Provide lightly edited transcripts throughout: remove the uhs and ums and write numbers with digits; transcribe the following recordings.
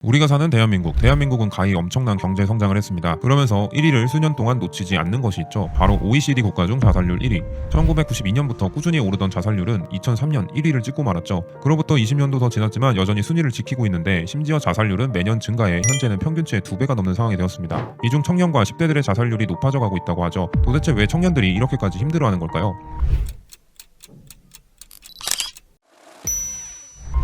우리가 사는 대한민국은 가히 엄청난 경제 성장을 했습니다. 그러면서 1위를 수년 동안 놓치지 않는 것이 있죠. 바로 OECD 국가 중 자살률 1위. 1992년부터 꾸준히 오르던 자살률은 2003년 1위를 찍고 말았죠. 그로부터 20년도 더 지났지만 여전히 순위를 지키고 있는데 심지어 자살률은 매년 증가해 현재는 평균치의 2배가 넘는 상황이 되었습니다. 이 중 청년과 10대들의 자살률이 높아져 가고 있다고 하죠. 도대체 왜 청년들이 이렇게까지 힘들어하는 걸까요?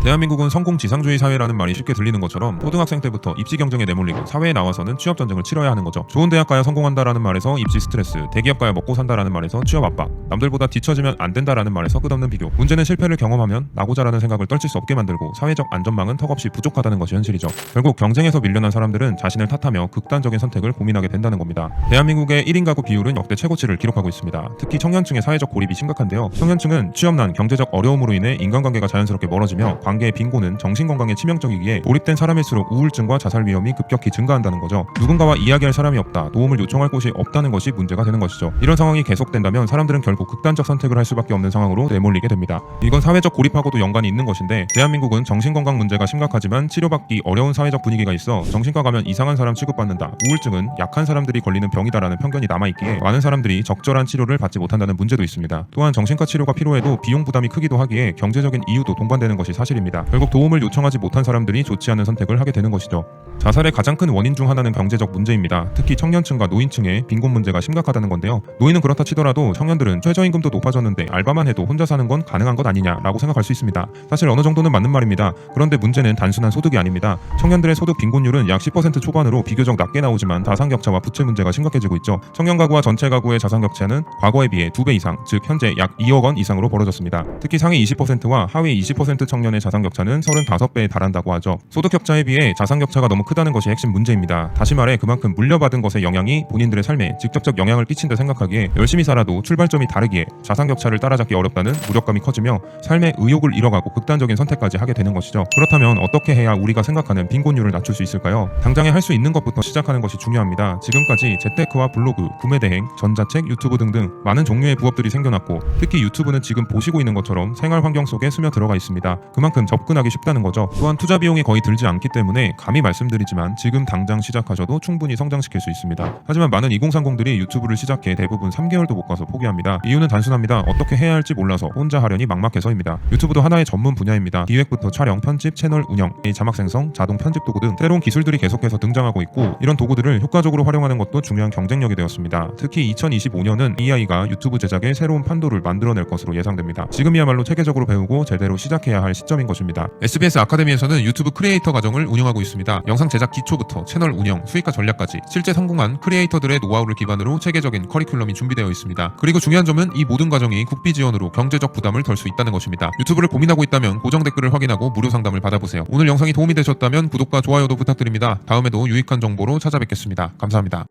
대한민국은 성공지상주의 사회라는 말이 쉽게 들리는 것처럼 초등학생 때부터 입시 경쟁에 내몰리고 사회에 나와서는 취업 전쟁을 치러야 하는 거죠. 좋은 대학 가야 성공한다라는 말에서 입시 스트레스, 대기업 가야 먹고 산다라는 말에서 취업 압박, 남들보다 뒤처지면 안 된다라는 말에서 끝없는 비교. 문제는 실패를 경험하면 나고자라는 생각을 떨칠 수 없게 만들고 사회적 안전망은 턱없이 부족하다는 것이 현실이죠. 결국 경쟁에서 밀려난 사람들은 자신을 탓하며 극단적인 선택을 고민하게 된다는 겁니다. 대한민국의 1인 가구 비율은 역대 최고치를 기록하고 있습니다. 특히 청년층의 사회적 고립이 심각한데요. 청년층은 취업난, 경제적 어려움으로 인해 인간관계가 자연스럽게 멀어지며 관계의 빈곤은 정신건강에 치명적이기에 고립된 사람일수록 우울증과 자살 위험이 급격히 증가한다는 거죠. 누군가와 이야기할 사람이 없다, 도움을 요청할 곳이 없다는 것이 문제가 되는 것이죠. 이런 상황이 계속된다면 사람들은 결국 극단적 선택을 할 수밖에 없는 상황으로 내몰리게 됩니다. 이건 사회적 고립하고도 연관이 있는 것인데 대한민국은 정신건강 문제가 심각하지만 치료받기 어려운 사회적 분위기가 있어 정신과 가면 이상한 사람 취급받는다, 우울증은 약한 사람들이 걸리는 병이다라는 편견이 남아있기에 많은 사람들이 적절한 치료를 받지 못한다는 문제도 있습니다. 또한 정신과 치료가 필요해도 비용 부담이 크기도 하기에 경제적인 이유도 동반되는 것이 사실입니다. 결국 도움을 요청하지 못한 사람들이 좋지 않은 선택을 하게 되는 것이죠. 자살의 가장 큰 원인 중 하나는 경제적 문제입니다. 특히 청년층과 노인층의 빈곤 문제가 심각하다는 건데요. 노인은 그렇다 치더라도 청년들은 최저임금도 높아졌는데 알바만 해도 혼자 사는 건 가능한 것 아니냐라고 생각할 수 있습니다. 사실 어느 정도는 맞는 말입니다. 그런데 문제는 단순한 소득이 아닙니다. 청년들의 소득 빈곤율은 약 10% 초반으로 비교적 낮게 나오지만 자산격차와 부채 문제가 심각해지고 있죠. 청년 가구와 전체 가구의 자산격차는 과거에 비해 2배 이상, 즉 현재 약 2억 원 이상으로 벌어졌습니다. 특히 상위 20%와 하위 20% 청년의 자산격차는 35배에 달한다고 하죠. 소득격차에 비해 자산격차가 너무 크다는 것이 핵심 문제입니다. 다시 말해 그만큼 물려받은 것의 영향이 본인들의 삶에 직접적 영향을 끼친다 생각하기에 열심히 살아도 출발점이 다르기에 자산격차를 따라잡기 어렵다는 무력감이 커지며 삶의 의욕을 잃어가고 극단적인 선택까지 하게 되는 것이죠. 그렇다면 어떻게 해야 우리가 생각하는 빈곤율을 낮출 수 있을까요? 당장에 할 수 있는 것부터 시작하는 것이 중요합니다. 지금까지 재테크와 블로그, 구매대행, 전자책, 유튜브 등등 많은 종류의 부업들이 생겨났고 특히 유튜브는 지금 보시고 있는 것처럼 생활 환경 속에 스며 들어가 있습니다. 그만큼 접근하기 쉽다는 거죠. 또한 투자 비용이 거의 들지 않기 때문에 감히 말씀드리지만 지금 당장 시작하셔도 충분히 성장시킬 수 있습니다. 하지만 많은 2030들이 유튜브를 시작해 대부분 3개월도 못 가서 포기합니다. 이유는 단순합니다. 어떻게 해야 할지 몰라서 혼자 하려니 막막해서입니다. 유튜브도 하나의 전문 분야입니다. 기획부터 촬영, 편집, 채널 운영, 자막 생성, 자동 편집 도구 등 새로운 기술들이 계속해서 등장하고 있고 이런 도구들을 효과적으로 활용하는 것도 중요한 경쟁력이 되었습니다. 특히 2025년은 AI가 유튜브 제작에 새로운 판도를 만들어낼 것으로 예상됩니다. 지금이야말로 체계적으로 배우고 제대로 시작해야 할 시점인 것입니다. SBS 아카데미에서는 유튜브 크리에이터 과정을 운영하고 있습니다. 영상 제작 기초부터 채널 운영, 수익화 전략까지 실제 성공한 크리에이터들의 노하우를 기반으로 체계적인 커리큘럼이 준비되어 있습니다. 그리고 중요한 점은 이 모든 과정이 국비 지원으로 경제적 부담을 덜 수 있다는 것입니다. 유튜브를 고민하고 있다면 고정 댓글을 확인하고 무료 상담을 받아보세요. 오늘 영상이 도움이 되셨다면 구독과 좋아요도 부탁드립니다. 다음에도 유익한 정보로 찾아뵙겠습니다. 감사합니다.